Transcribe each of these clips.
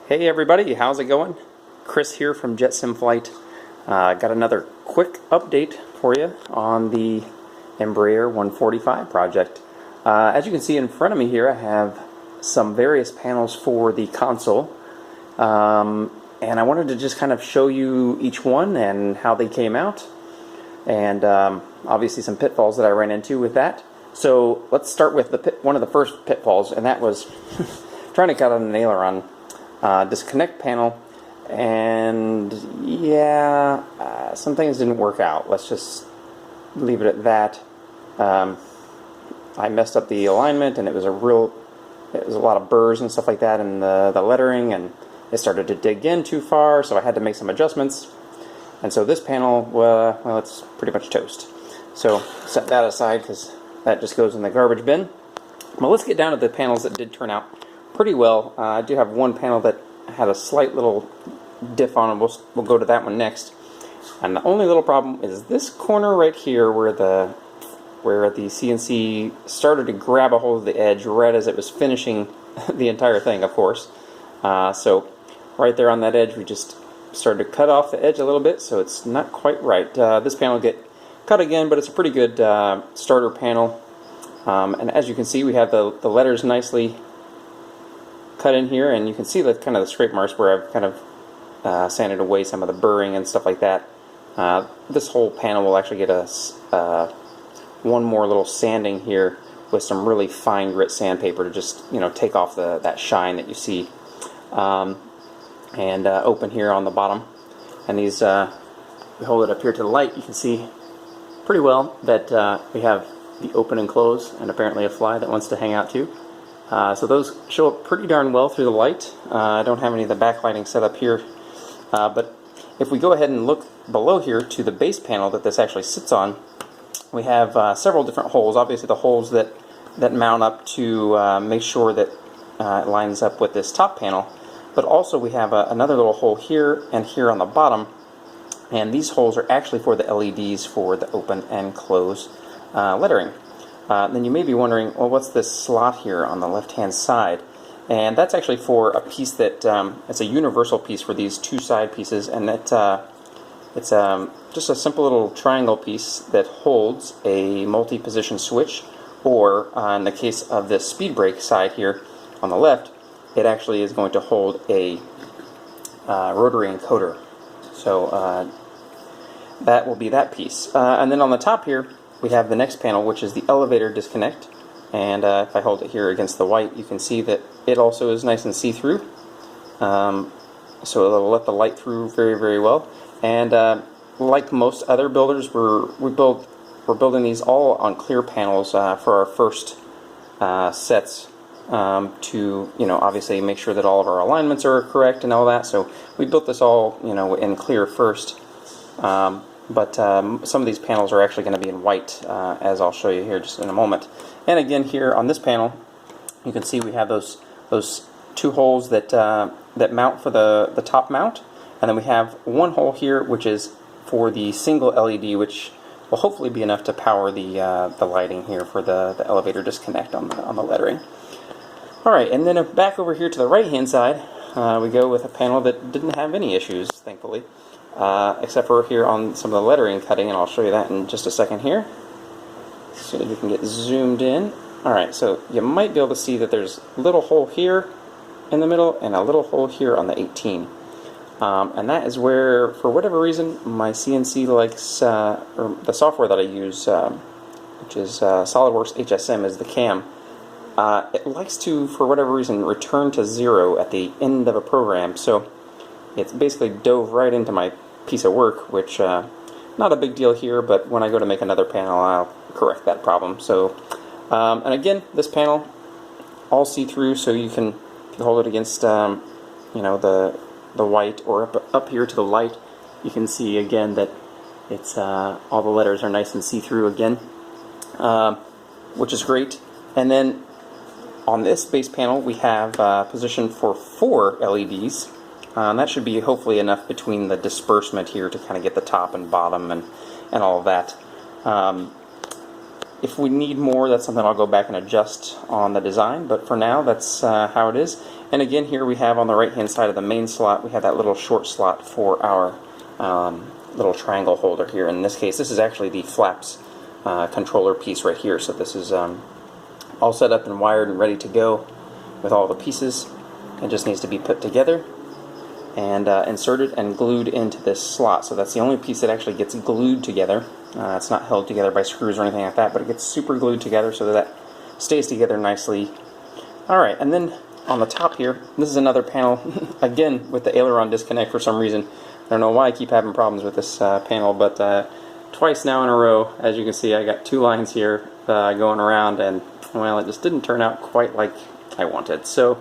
Hey everybody, how's it going? Chris here from Jet Sim Flight. Got another quick update for you on the Embraer 145 project. As you can see in front of me here, I have some various panels for the console. And I wanted to just kind of show you each one and how they came out. And obviously some pitfalls that I ran into with that. So let's start with one of the first pitfalls, and that was trying to cut on an aileron. Disconnect panel, and yeah, some things didn't work out. Let's just leave it at that. I messed up the alignment, and it was a lot of burrs and stuff like that in the lettering, and it started to dig in too far, so I had to make some adjustments. And so this panel, well, it's pretty much toast. So set that aside because that just goes in the garbage bin. Well, let's get down to the panels that did turn out pretty well. I do have one panel that had a slight little diff on it. We'll go to that one next. And the only little problem is this corner right here where the CNC started to grab a hold of the edge right as it was finishing the entire thing, of course. So right there on that edge, we just started to cut off the edge a little bit, so it's not quite right. This panel will get cut again, but it's a pretty good starter panel. And as you can see, we have the letters nicely cut in here, and you can see the kind of the scrape marks where I've kind of sanded away some of the burring and stuff like that. This whole panel will actually get one more little sanding here with some really fine grit sandpaper to just take off that shine that you see. And open here on the bottom, and these we hold it up here to the light. You can see pretty well that we have the open and close, and apparently a fly that wants to hang out too. So those show up pretty darn well through the light. I don't have any of the backlighting set up here, but if we go ahead and look below here to the base panel that this actually sits on, we have several different holes. Obviously the holes that mount up to make sure that it lines up with this top panel, but also we have another little hole here and here on the bottom, and these holes are actually for the LEDs for the open and close lettering. Then you may be wondering, well, what's this slot here on the left-hand side? And that's actually for a piece that it's a universal piece for these two side pieces, and it's just a simple little triangle piece that holds a multi-position switch, or in the case of this speed brake side here on the left, it actually is going to hold a rotary encoder. So that will be that piece. And then on the top here, we have the next panel, which is the elevator disconnect. And if I hold it here against the white, you can see that it also is nice and see-through. So it'll let the light through very, very well. And like most other builders, we're building these all on clear panels for our first sets, to obviously make sure that all of our alignments are correct and all that. So we built this all in clear first. But some of these panels are actually going to be in white, as I'll show you here just in a moment. And again, here on this panel, you can see we have those two holes that mount for the top mount, and then we have one hole here which is for the single LED, which will hopefully be enough to power the lighting here for the elevator disconnect on the lettering. All right, and then back over here to the right-hand side, we go with a panel that didn't have any issues, thankfully. Except for here on some of the lettering cutting, and I'll show you that in just a second here. So you can get zoomed in. Alright, so you might be able to see that there's a little hole here in the middle and a little hole here on the 18. And that is where, for whatever reason, my CNC likes, or the software that I use, which is SolidWorks HSM is the CAM, it likes to, for whatever reason, return to 0 at the end of a program. So it's basically dove right into my piece of work, which not a big deal here, but when I go to make another panel, I'll correct that problem. So, and again, this panel all see-through, so you can, if you hold it against, the white or up here to the light, you can see again that it's all the letters are nice and see-through again, which is great. And then on this base panel, we have position for 4 LEDs. And that should be hopefully enough between the disbursement here to kind of get the top and bottom and all of that. If we need more, that's something I'll go back and adjust on the design, but for now that's how it is. And again, here we have on the right hand side of the main slot, we have that little short slot for our little triangle holder here. In this case, this is actually the flaps controller piece right here. So this is all set up and wired and ready to go with all the pieces. It just needs to be put together and inserted and glued into this slot. So that's the only piece that actually gets glued together. It's not held together by screws or anything like that, but it gets super glued together so that stays together nicely. Alright, and then on the top here, this is another panel, again with the aileron disconnect for some reason. I don't know why I keep having problems with this panel, but twice now in a row, as you can see, I got two lines here going around, and well, it just didn't turn out quite like I wanted. So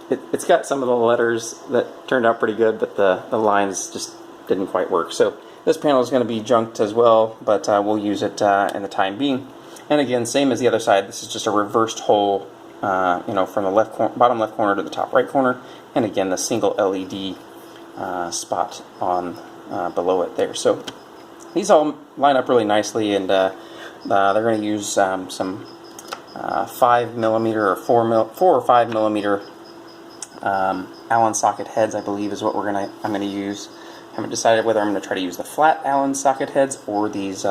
it's got some of the letters that turned out pretty good, but the lines just didn't quite work. So this panel is going to be junked as well, but we'll use it in the time being. And again, same as the other side, this is just a reversed hole, you know, from the bottom left corner to the top right corner, and again the single LED spot on below it there. So these all line up really nicely, and they're going to use some 5mm or 4 or 5mm Allen socket heads, I believe, is what I'm going to use. I haven't decided whether I'm going to try to use the flat Allen socket heads or these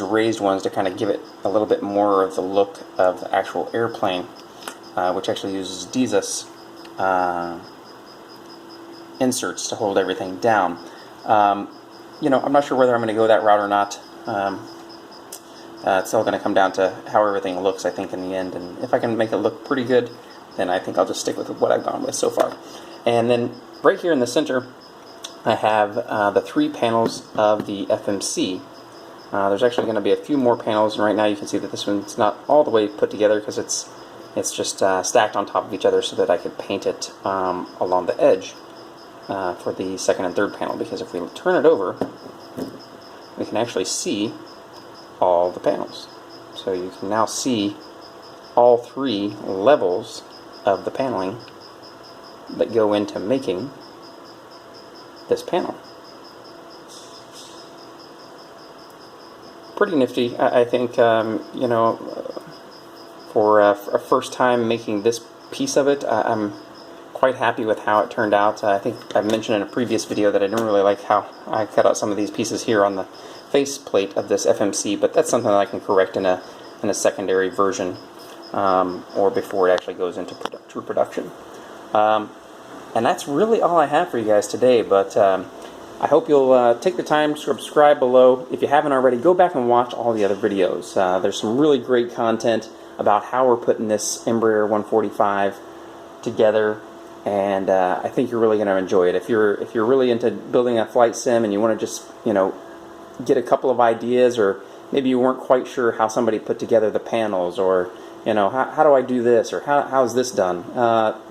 raised ones to kind of give it a little bit more of the look of the actual airplane, which actually uses Jesus inserts to hold everything down. You know, I'm not sure whether I'm going to go that route or not. It's all going to come down to how everything looks, I think, in the end. And if I can make it look pretty good, then I think I'll just stick with what I've gone with so far. And then right here in the center, I have the 3 panels of the FMC. There's actually going to be a few more panels, and right now you can see that this one's not all the way put together because it's just stacked on top of each other so that I could paint it along the edge for the second and third panel, because if we turn it over, we can actually see all the panels. So you can now see all 3 levels of the paneling that go into making this panel. Pretty nifty, I think. You know, for a first time making this piece of it, I'm quite happy with how it turned out. I think I mentioned in a previous video that I didn't really like how I cut out some of these pieces here on the face plate of this FMC, but that's something that I can correct in a secondary version, or before it actually goes into true production. And that's really all I have for you guys today, but I hope you'll take the time to subscribe below. If you haven't already, go back and watch all the other videos. There's some really great content about how we're putting this Embraer 145 together, and I think you're really going to enjoy it. If you're really into building a flight sim and you want to just, you know, get a couple of ideas, or maybe you weren't quite sure how somebody put together the panels, or, you know, how do I do this, or how's this done,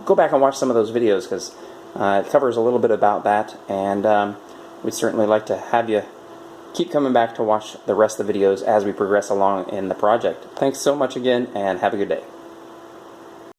go back and watch some of those videos, because it covers a little bit about that, and we'd certainly like to have you keep coming back to watch the rest of the videos as we progress along in the project. Thanks so much again, and have a good day.